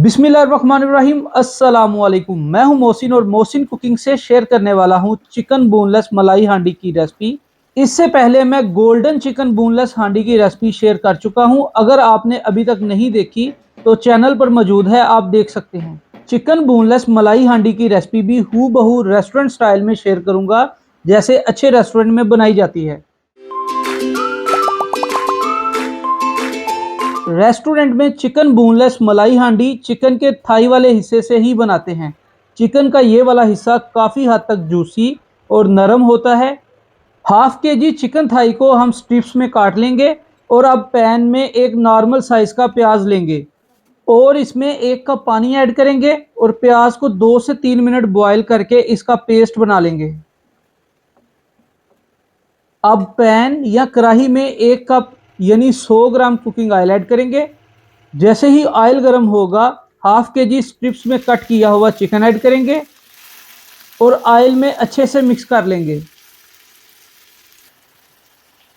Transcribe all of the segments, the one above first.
बिस्मिल्लाहिर्रहमानिर्रहीम। अस्सलामुअलैकुम। मैं हूं मोहसिन और मोहसिन कुकिंग से शेयर करने वाला हूं चिकन बोनलेस मलाई हांडी की रेसिपी। इससे पहले मैं गोल्डन चिकन बोनलेस हांडी की रेसिपी शेयर कर चुका हूं। अगर आपने अभी तक नहीं देखी तो चैनल पर मौजूद है, आप देख सकते हैं। चिकन बोनलेस मलाई हांडी की रेसिपी भी हूबहू रेस्टोरेंट स्टाइल में शेयर करूंगा, जैसे अच्छे रेस्टोरेंट में बनाई जाती है। रेस्टोरेंट में चिकन बोनलेस मलाई हांडी चिकन के थाई वाले हिस्से से ही बनाते हैं। चिकन का ये वाला हिस्सा काफ़ी हद तक जूसी और नरम होता है। हाफ के जी चिकन थाई को हम स्ट्रिप्स में काट लेंगे और अब पैन में एक नॉर्मल साइज़ का प्याज लेंगे और इसमें 1 कप पानी ऐड करेंगे और प्याज को 2 से 3 मिनट बॉयल करके इसका पेस्ट बना लेंगे। अब पैन या कढ़ाई में 1 कप यानी 100 ग्राम कुकिंग ऑयल ऐड करेंगे। जैसे ही ऑयल गर्म होगा, हाफ के जी स्ट्रिप्स में कट किया हुआ चिकन ऐड करेंगे और ऑयल में अच्छे से मिक्स कर लेंगे।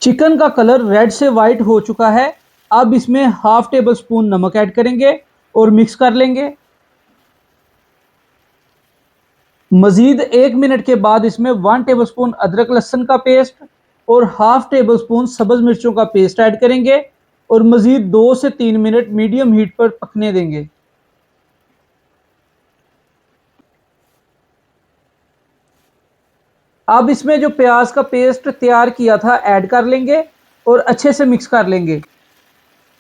चिकन का कलर रेड से वाइट हो चुका है। अब इसमें हाफ टेबल स्पून नमक ऐड करेंगे और मिक्स कर लेंगे। मजीद 1 मिनट के बाद इसमें 1 टेबल स्पून अदरक लहसुन का पेस्ट और हाफ टेबल स्पून सब्ज मिर्चों का पेस्ट ऐड करेंगे और मजीद 2 से 3 मिनट मीडियम हीट पर पकने देंगे। अब इसमें जो प्याज का पेस्ट तैयार किया था ऐड कर लेंगे और अच्छे से मिक्स कर लेंगे।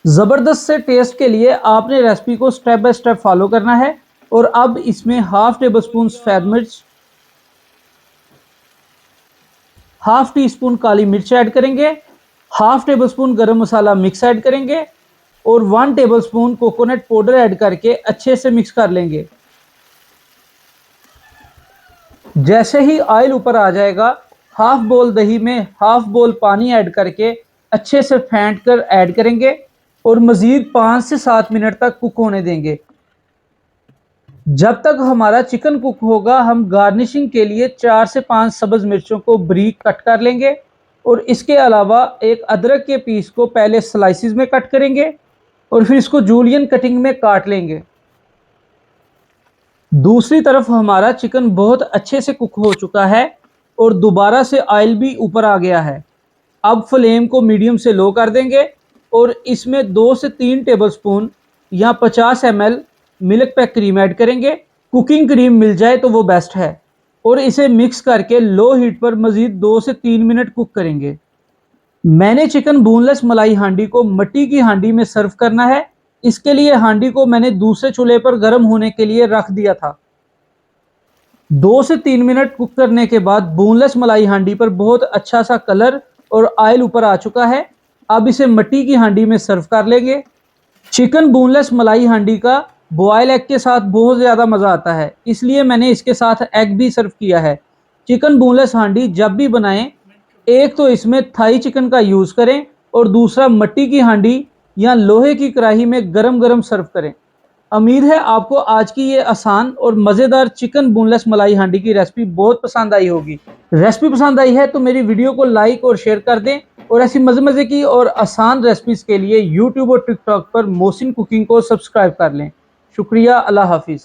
ज़बरदस्त से टेस्ट के लिए आपने रेसिपी को स्टेप बाय स्टेप फॉलो करना है। और अब इसमें हाफ टेबल स्पून सफ़ेद मिर्च, हाफ टी स्पून काली मिर्च ऐड करेंगे, हाफ टेबल स्पून गरम मसाला मिक्स ऐड करेंगे और 1 table spoon coconut powder add करके अच्छे से मिक्स कर लेंगे। जैसे ही ऑयल ऊपर आ जाएगा, हाफ बोल दही में हाफ बोल पानी ऐड करके अच्छे से फेंट कर ऐड करेंगे और मज़ीद 5 से 7 मिनट तक कुक होने देंगे। जब तक हमारा चिकन कुक होगा, हम गार्निशिंग के लिए 4 से 5 सब्ज़ मिर्चों को बारीक कट कर लेंगे और इसके अलावा एक अदरक के पीस को पहले स्लाइसिस में कट करेंगे और फिर इसको जूलियन कटिंग में काट लेंगे। दूसरी तरफ हमारा चिकन बहुत अच्छे से कुक हो चुका है और दोबारा से ऑयल भी ऊपर आ गया है। अब फ्लेम को मीडियम से लो कर देंगे और इसमें 2 से 3 टेबल स्पून या 50 ml milk pack cream add करेंगे। कुकिंग क्रीम मिल जाए तो वो बेस्ट है और इसे मिक्स करके लो हीट पर मज़ीद 2 से 3 मिनट कुक करेंगे। मैंने चिकन बोनलेस मलाई हांडी को मिट्टी की हांडी में सर्व करना है। इसके लिए हांडी को मैंने दूसरे चूल्हे पर गर्म होने के लिए रख दिया था। 2 से 3 मिनट कुक करने के बाद बोनलेस मलाई हांडी पर बहुत अच्छा सा कलर और ऑयल ऊपर आ चुका है। अब इसे मिट्टी की हांडी में सर्व कर लेंगे। चिकन बोनलेस मलाई हांडी का बॉयल एग के साथ बहुत ज़्यादा मज़ा आता है, इसलिए मैंने इसके साथ एग भी सर्व किया है। चिकन बोनलेस हांडी जब भी बनाएं, एक तो इसमें थाई चिकन का यूज़ करें और दूसरा मिट्टी की हांडी या लोहे की कढ़ाई में गरम गरम सर्व करें। उम्मीद है आपको आज की ये आसान और मज़ेदार चिकन बोनलेस मलाई हांडी की रेसिपी बहुत पसंद आई होगी। रेसिपी पसंद आई है तो मेरी वीडियो को लाइक और शेयर कर दें और ऐसी मज़े मज़े की और आसान रेसिपीज़ के लिए यूट्यूब और टिकटॉक पर मोहसिन कुकिंग को सब्सक्राइब कर लें। शुक्रिया। अल्लाह हाफिज़।